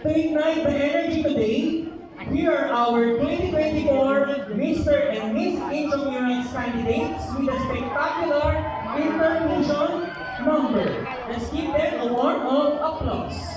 To ignite the energy today, here are our 2024 Mr. and Miss Intramuros candidates with a spectacular intermission number. Let's give them a warm of applause.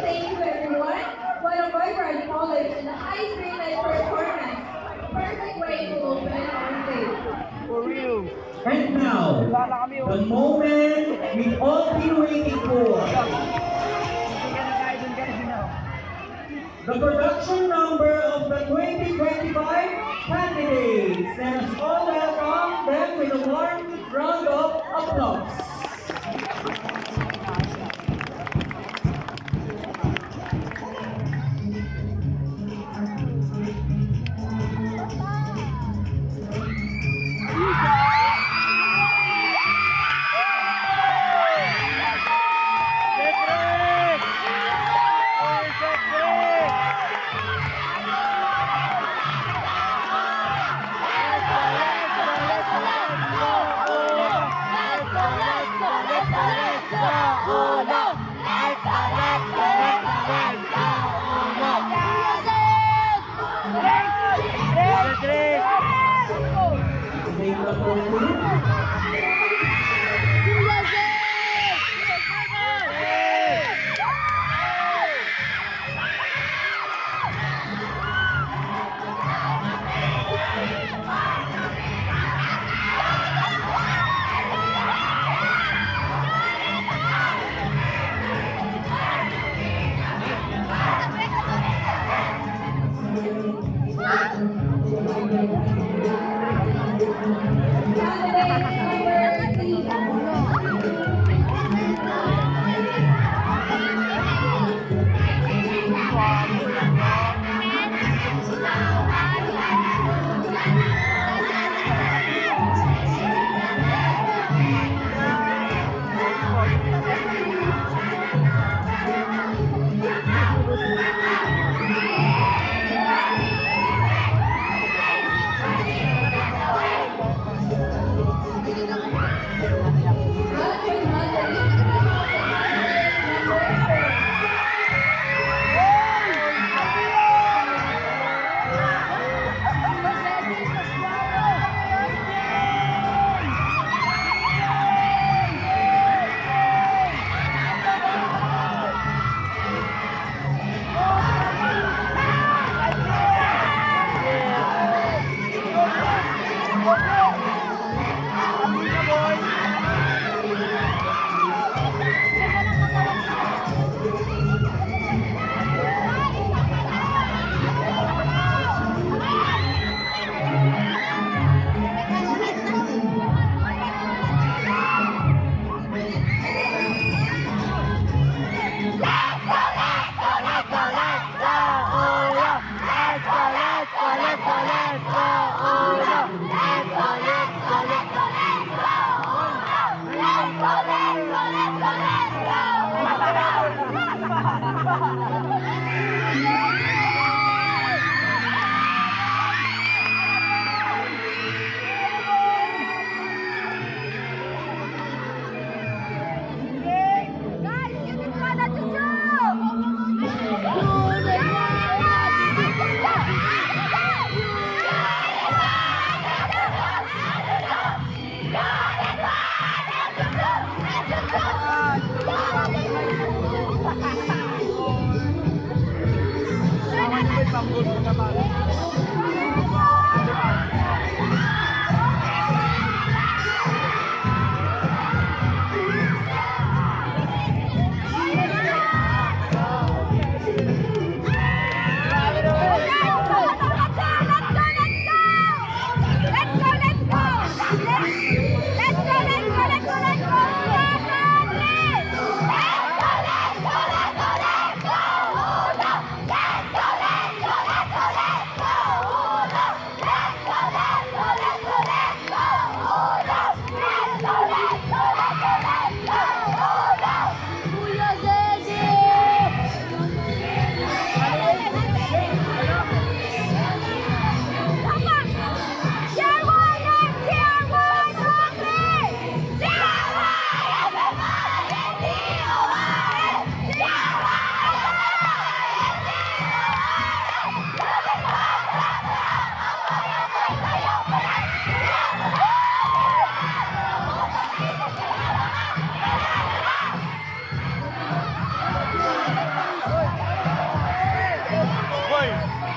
Thank you everyone. What a vibrant college and a high grade night performance. Perfect way to open our day. For real. And now, the moment we've all been waiting for. The production number of the 2025 candidates. Let us all welcome them with a warm round of applause.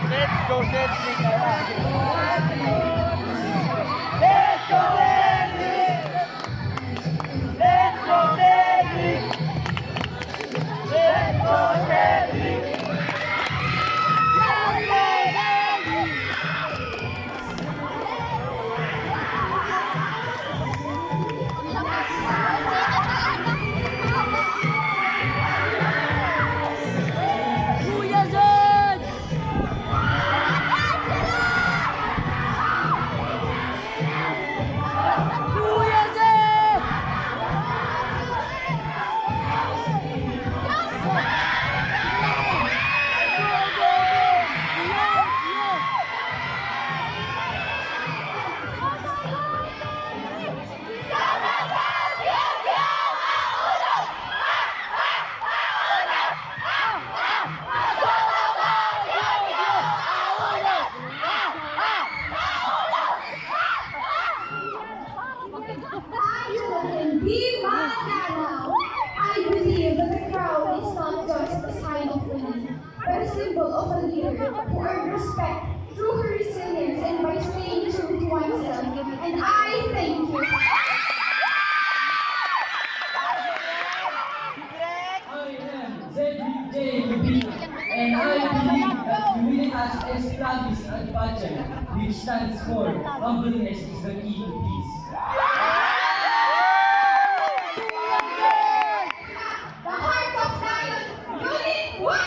Let's go, Cedric! Let's go, Cedric! Let's go, Cedric! Let's go, Cedric! Kuya Zed! Kuya Zed! Be Manana! I believe that the crown is not just a sign of winning, but a symbol of a leader who earned respect through her resilience and by staying true to oneself. And I thank you. I am Cedric J. Lubino, and I believe that Humilitas Establis at Pacha, which stands for humbleness is the key to peace. The heart of Zion, Unit 1!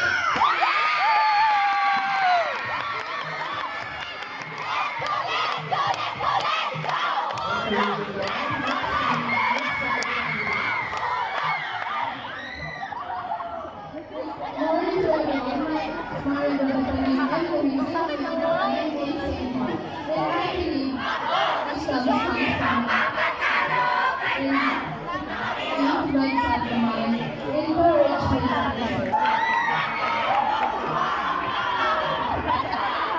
Morning to everyone. Tomorrow the Battalion and the Museum of the Battalion is in one. Then I believe Islam is not in blood at the mind, in courage with effort.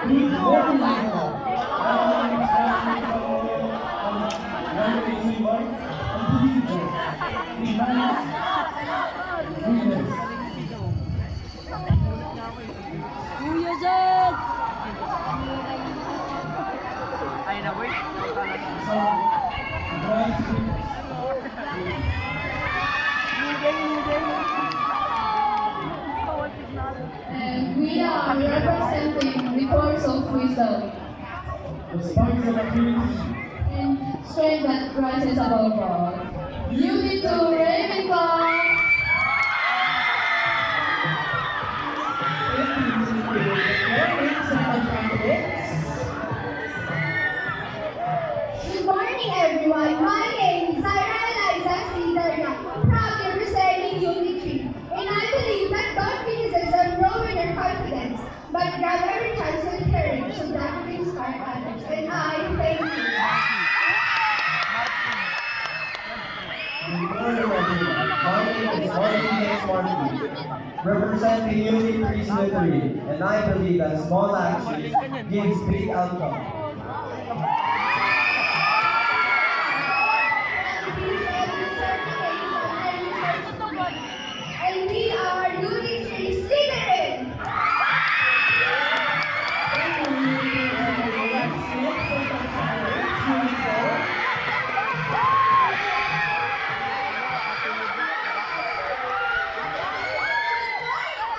Please very loud. Running forward and believers. Leaders. Kuya Zed! Ay na, wait. So, bright spirits. And we are representing the force of wisdom The sparks of activity. and strength that rises above all. Unit 2 Ravenclaw! Good morning, everyone. My name is Ira Eliza Cidarna, proudly representing Unit 3. And I believe that God criticism grow in their confidence, but grab every chance with courage so that we can inspire others. And I thank you. Good morning, everyone. My name is Martin X. Martin, representing Unit 303, and I believe that small actions gives big outcome. And we are Unit 3 Slytherin!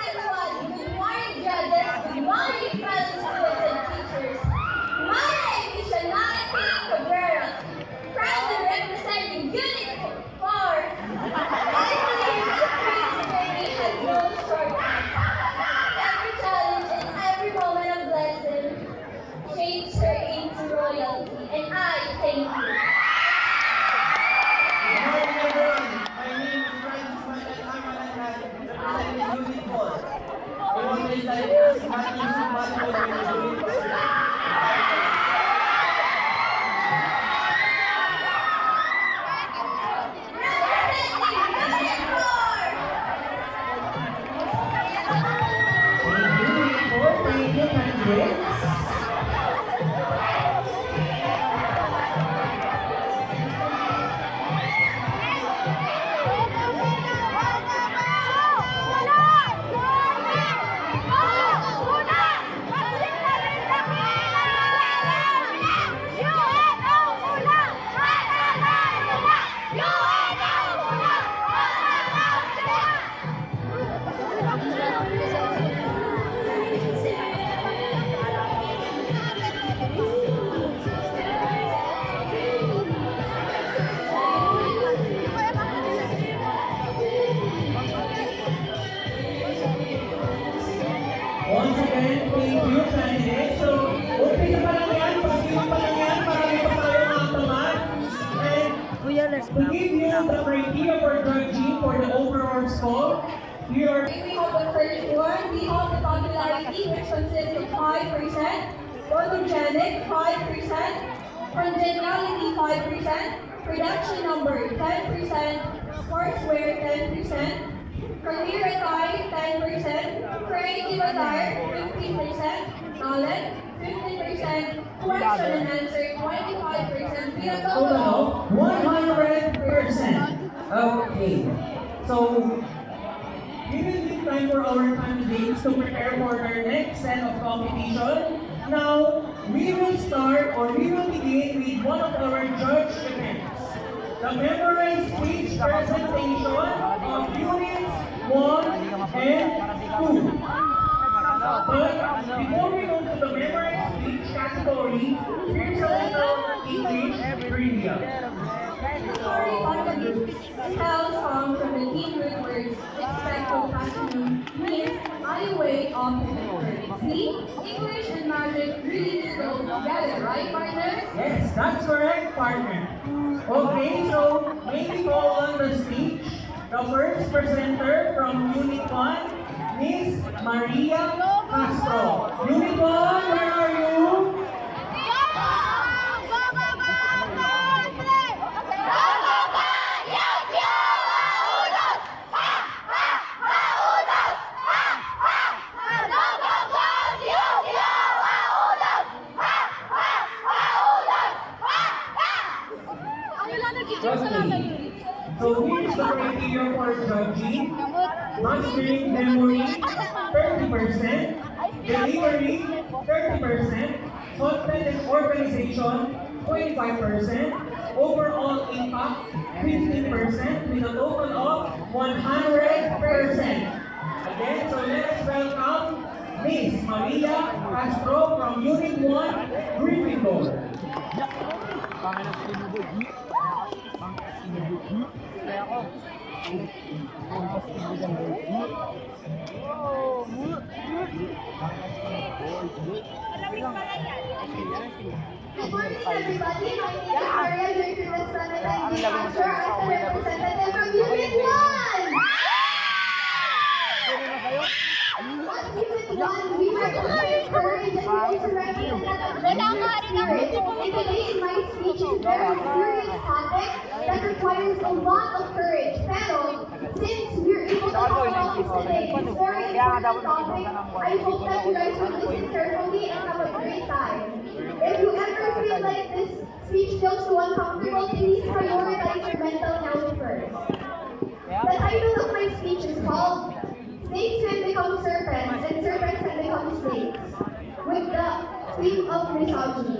Good morning, judges. Good morning, fellow students and teachers. My name is Shania P. Cabrera, proudly representing Unit 4. I believe that Queen's journey has no shortcut. Every challenge and every moment of blessing shapes her into royalty, and I thank you. Good morning, everyone. My name is Francis Michael Armanakan, representing Unit 4. I want to invite Matthew Sumato to Unit 4. Thank you, candidates. Una! Thank you, candidate. So, umpisa pa lang yan, pag-ibig pa lang yan, marami pa tayo nakataman. And Kuya, let's to give you the criteria for judging for the overall score, here We have the first one. We have the popularity, which consists of 5%, photogenic 5%, congeniality 5%, production number 10%, sportswear 10%, career attire 10%, creative attire 15%, knowledge 15%, question and answer 25%. We have total of 100%. Okay. So, we will give time for our candidates to prepare for their next set of competition. Now, we will start or we will begin with one of our judge events. The memorized speech presentation of units 1 and 2. But before we go to the memorized speech category, here's a little English trivia. Story on the news tells from the Hebrew words expecto patronum means I wait on the word. See, English and magic really do go together, right, partners? Yes, that's correct, partner. Okay, so maybe call on the stage the first presenter from Unit 1, Miss Maria Castro. Unit 1, where are you? Okay. So here's the criteria for judging. Mastering memory, 30%. Delivery, 30%. Content and organization, 25%. Overall impact, 15%. With a total of 100%. Again, so let's welcome Miss Maria Castro from Unit 1, Gryffindor. Good morning, everybody. My name is Maria Gertrude Estrada, and I'm the representative from Unit 1. At Unit 1, we recognize courage and also represent in today's my speech is a very serious topic that requires a lot of courage. Pero, since we're able to talk about this today, it's a very important topic. I hope that you guys will listen carefully and have a great time. If you ever feel like this speech feels too uncomfortable, please prioritize your mental health first. The title of my speech is called Snakes Can Become Serpents and Serpents Can Become Snakes, with the theme of misogyny.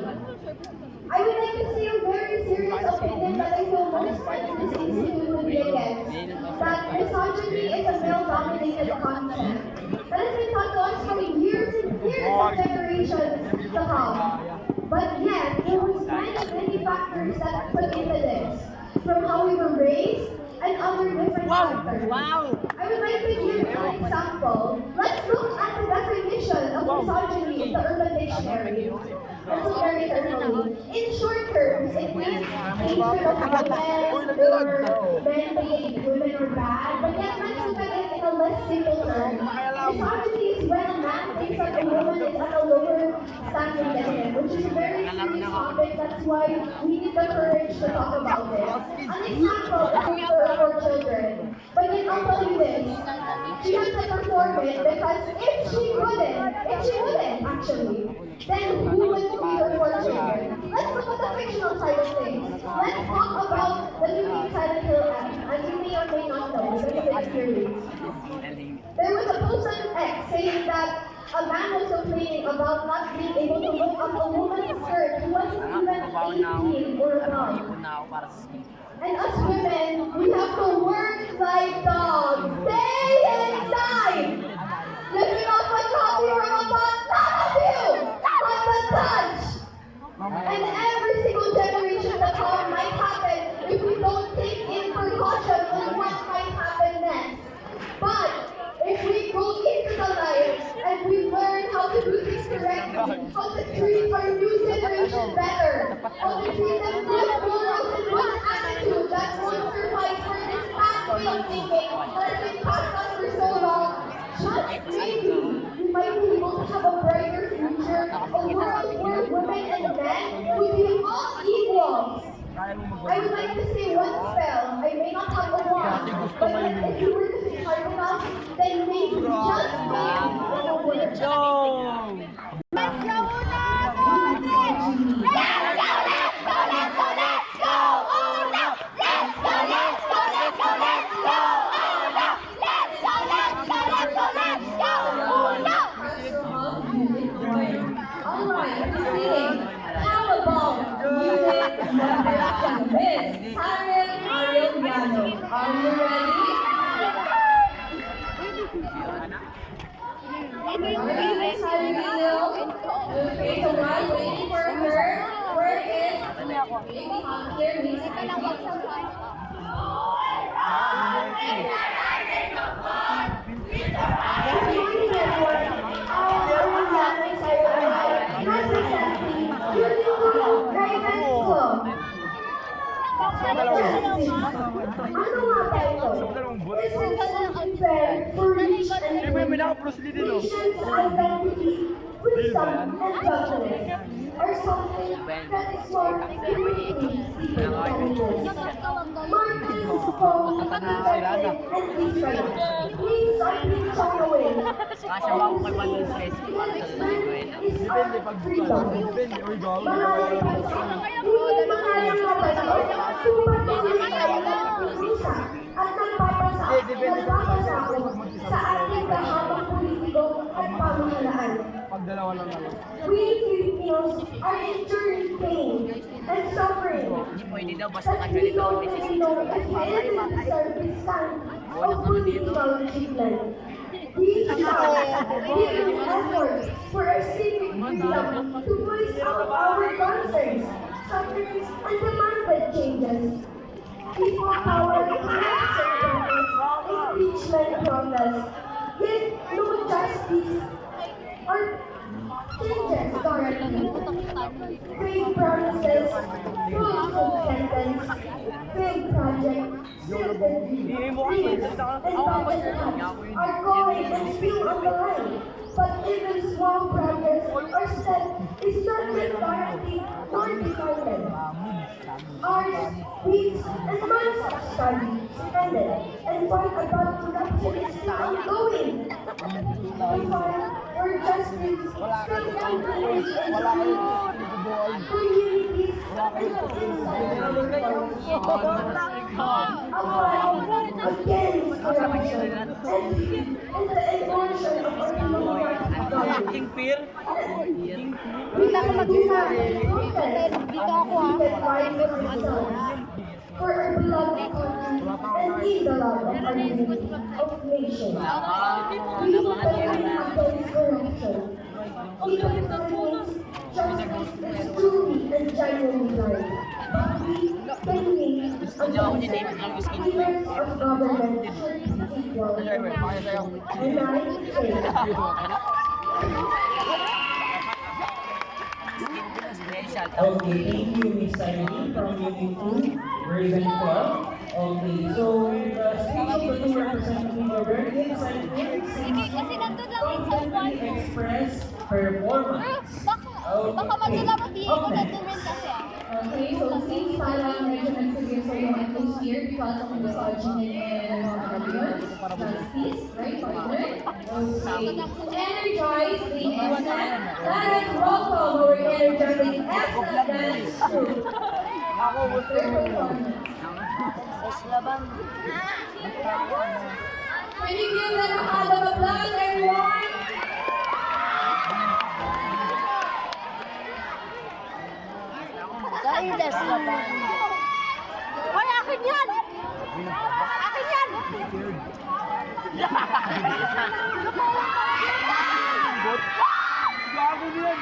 I would like to say a very serious opinion that I feel most that this institute would be against, that misogyny is a male-dominated concept that has been taught to us for years and years of generations to come. But yet, there was many factors that put into this, from how we were raised and other different factors. I would like to give an example. Let's look at the definition of misogyny in the Urban Dictionary. Let's look very carefully. In short terms, it means hatred of women, or men being women are bad. But yet, let's look at it in a less simple term. Misogyny is when a man thinks that a woman is at a lower standing than him, which is a very serious topic. That's why we need the courage to talk about it. An example is for children. But yet, I'll tell you this. She has to perform it because if she wouldn't actually, then who would be her for children? Let's look at the fictional side of things. Let's talk about the new Silent Hill Act, as you may or may not know, because of experience. There was a person X saying that a man was complaining about not being able to look up a woman's skirt who wasn't even 18 or above. And us women, we have to work like dogs, day and night. Living off a copy or a bond, none of you, on the touch. And every single generation to come might happen if we don't take in precaution on what might happen next. But if we go into the life and we learn how to treat our new generation better. How to treat them good morals and good attitude that won't survive for this past way of thinking that has been passed us for so long. Just maybe we might be able to have a brighter future, a world where women and men would be all equals. I would like to say one spell. I may not have a wand, but if you were to think hard enough, then maybe, just maybe, it will work. Alright, singing. How about music number 2? Miss Karen Arellano. Are you ready? Alright, Miss Arellano. Okay, so while waiting for her, where is maybe on here, music Ano nga ba ito? This is something fair for rich and poor. Nation's identity, wisdom, and judgment are something that is more uniquely secret languages. Martins, Paul, Tibetan, and Israel. Names are being torn away. All we see is our freedom. Maraming bansa, ngunit maraming nga ba ito? Tumatuloy tayo ng isa at nagpapasako sa ating kahabang politiko at pamahalaan. We Filipinos are enduring pain and suffering that we don't really know if we even deserve this kind of political achievement. We give effort for our civic freedom to voice out our concerns, sufferings, and demanded changes. People power election protest, impeachment protest, yet no justice or changes currently. Fake promises, falsehood sentence, fake project, silted dreams, and budget cuts are going and still on the line. But even small progress or step is not yet guaranteed nor decided. Hours, weeks, and months of study ended, and fight about corruption is still ongoing. We fight for justice, strength and courage and communities, communities, and the inside of the world. A fight against corruption and the erosion of our human rights values. Wala ko mag-isa. Dito ako for our beloved country and in the love of our unity of nation. We will fight against corruption. Even if it means justice is truly and genuinely right. We can make a leaders of government should be equal. And I say, Okay, thank you, Miss Irene from Unit 2, Raven 12. Okay, so the speech of the two representatives were very excited to express performance. Baka maglalaro di ko na rin kasi. okay, so since parang medyo nagsigil yung atmosphere because of misogyny and justice, right, partner? Okay, energize the SM. Let us welcome our energetic SM dance group. Their performance. Can you give them a hand of applause, everyone? Dahil laban. Hoy, akin yan! Akin yan! Gago yun.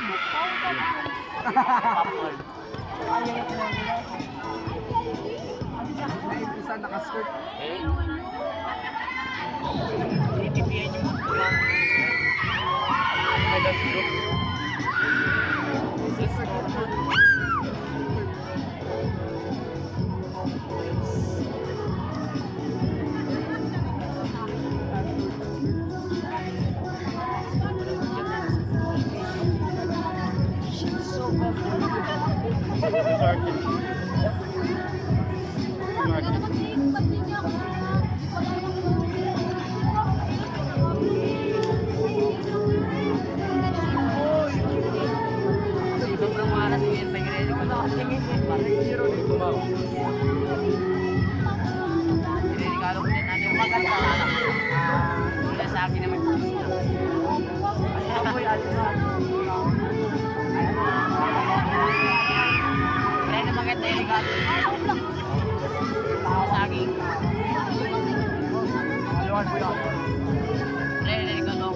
Isa naka-skirt. Titipian yung mga. May that's group. Sabi naman po. Kaya na maganda yung gato. Saging. Maluwan mo yun. Kaya na ikaw lang.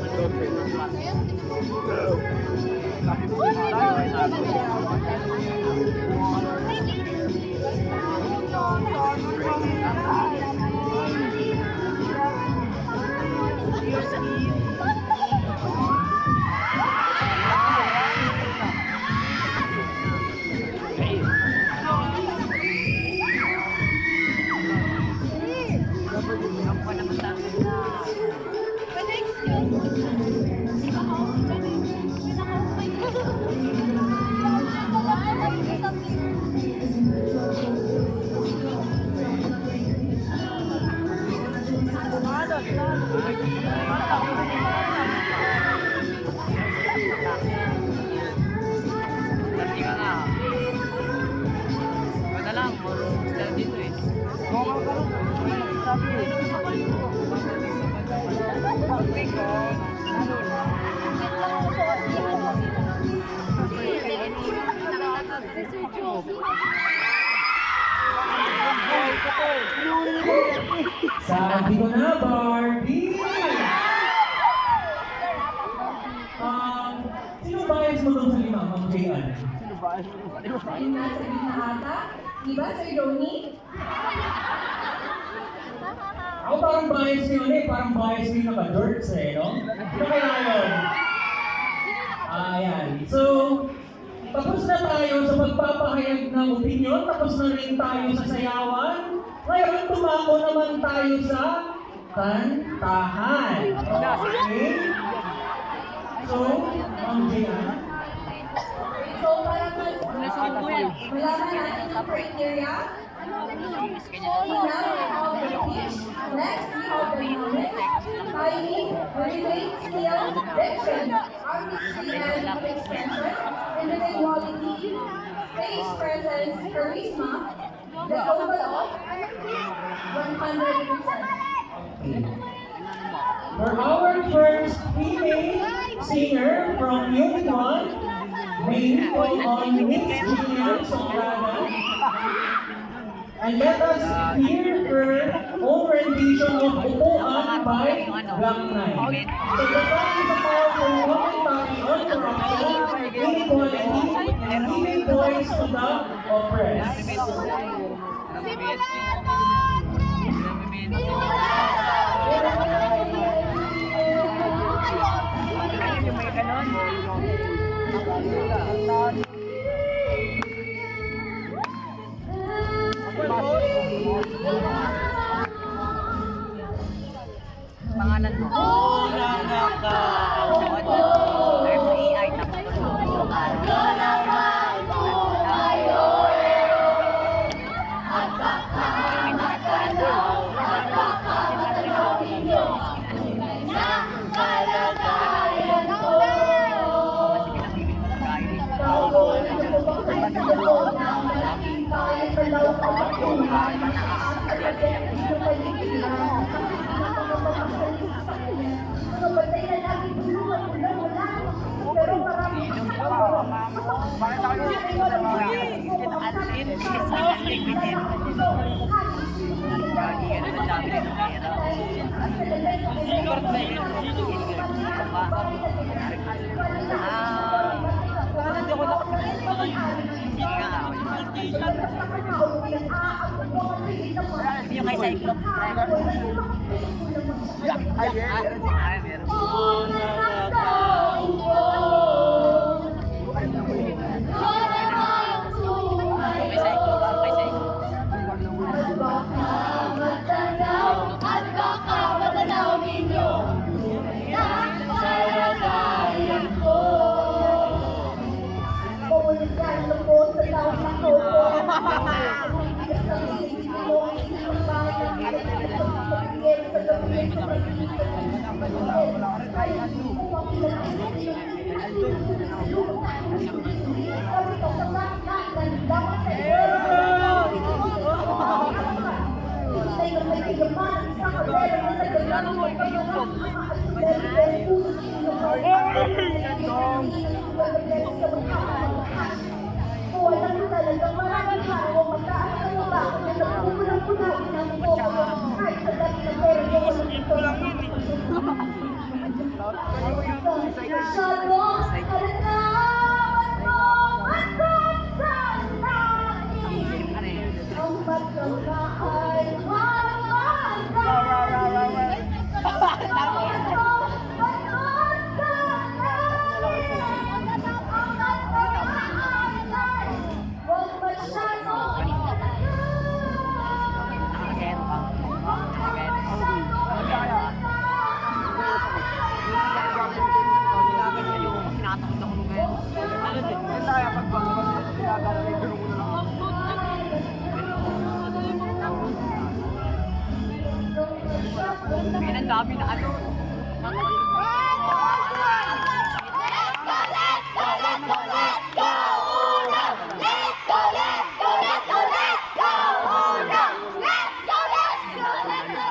Dati ka nga. Wala lang, style dito eh. Sabi ko na, Barbie! Sino bias mo doon sa lima, Ma'am Jayan? Yung nasa gitna ata. Diba, Sir Donnie? Ako parang bias yun eh, parang bias yun naka-dorks eh, no? Ano kaya yun? Ayan. So, tapos na tayo sa pagpapahayag ng opinion, tapos na rin tayo sa sayawan. Ngayon, tumako naman tayo sa kantahan. Okay? So, Ma'am Jayan. So, para malaman natin yung criteria. So, now we have the pitch. Next, we have the moment, timing, relate, skill, diction, artistry, and expression, individuality, stage presence, charisma, the overall, 100%. For our first female singer from Unit 1, may call on Miss Gillian Sobrada. And let us hear her own rendition of Upuan by Black Knight. So the song is a powerful commentary on corruption, inequality, and giving voice to the oppressed. Pangalan mo? There's AI yung kay Cyclops. Ay, meron. Kay Cyclops, kay Cyclops. Ang dami na ano.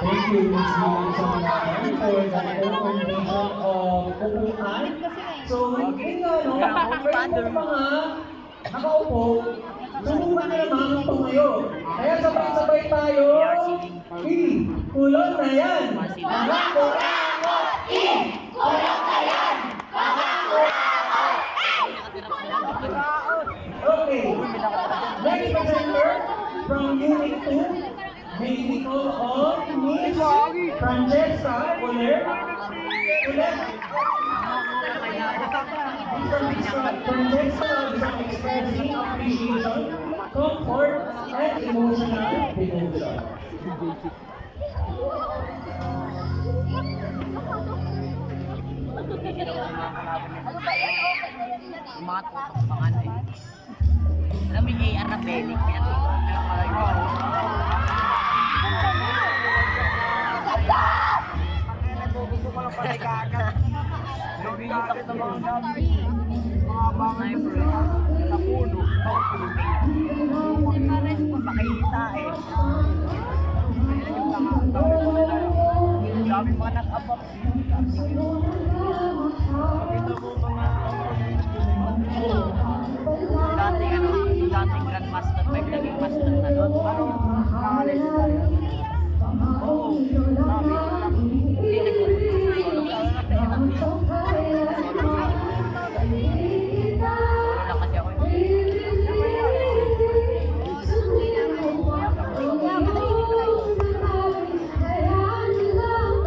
Thank you, Ms. Lily Samananan, for the coordination of upuan. So, yun nga, no? Pwede mo pa nga nakaupo, subukan na naman ito ngayon. Kaya sabay-sabay tayo. Kulon na yan! Mga kurangot! Kulon na yan! Mga kurangot! Okay. Next presenter from Unit 2. May we call on Miss Francesca Uler. Francesca is expressing appreciation, comfort, and emotional devotion. Yung mga tutok pang ano eh. Alam mo yung AR na belly, kaya tutok na lang pala yun. Gusto ko lang pala ikakat. Nabihitak na mga dami. Mga sniper. Sa puno. Makikita eh. Dami mga nag-abap. Dating grandmaster, may naging master na doon. Ano? Nakakalay siya tayo. Oo. Hindi nag-solo lang kasi ako.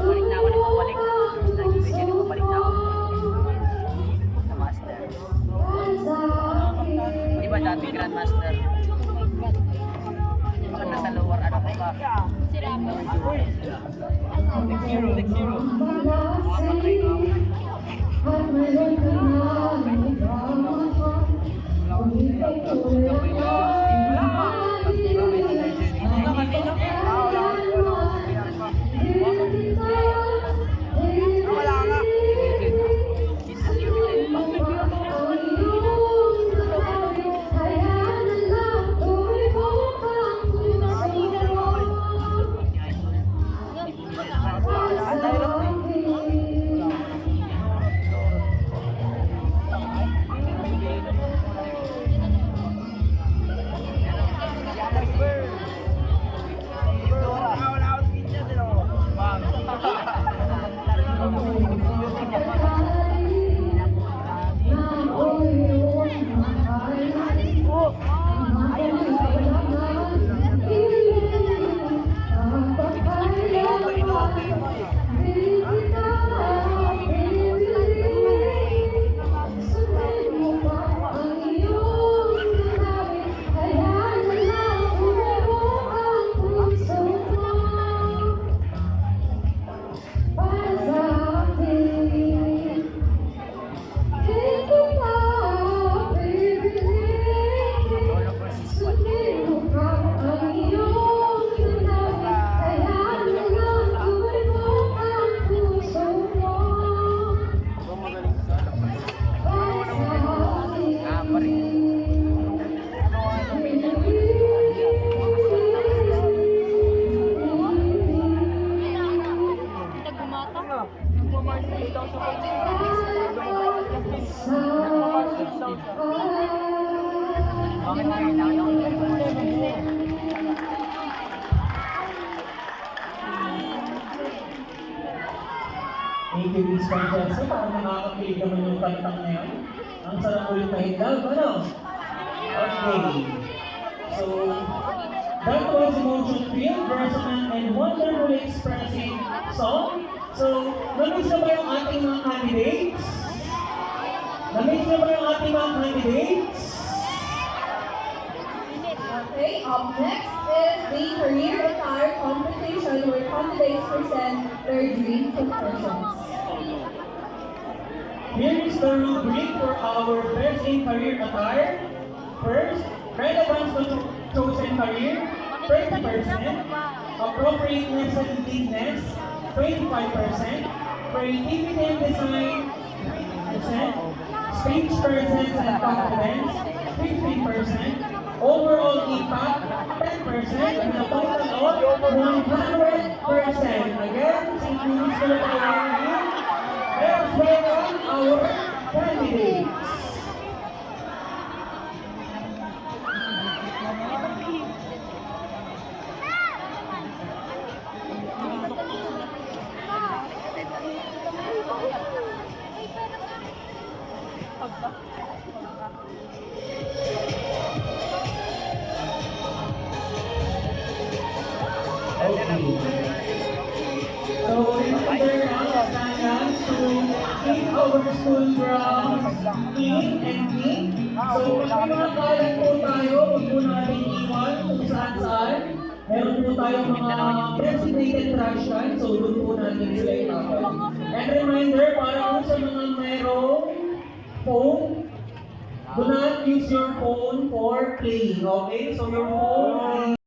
Balik na ako nito, balik. Nagibigyan ko, balik na ako. Sa master. Di ba dati grandmaster? Pag nasa lower, ano ko ba? Next zero. Mga patay ko ako. Thank you, Miss Francesca. Parang nakakakilig naman yung kantang na yun. Ang sarap ulit mahindal, ano? Okay. So, that was emotion-filled, resonant, and wonderfully expressing song. So, namiss na ba yung ating mga candidates? Namiss na ba yung ating mga candidates? Okay, up next is the career attire competition where candidates present their dream professions. Here is the rubric for our best in career attire. First, relevance to chosen career, 30%, appropriateness and uniqueness, 25%, creativity and design, 20%, speech presence and confidence, 15%, overall impact, 10%, and a total of 100%. Again, St. Louis Philippine, let's welcome our candidates. So, remember now, standards to keep our school grounds clean and neat. So, pag may mga kalat po tayo, huwag po natin iwan kung saan-saan. Meron po tayong mga designated trash can, so doon po natin sila itapon. And reminder, para po sa mga merong phone, do not use your phone for playing, okay? So, your phone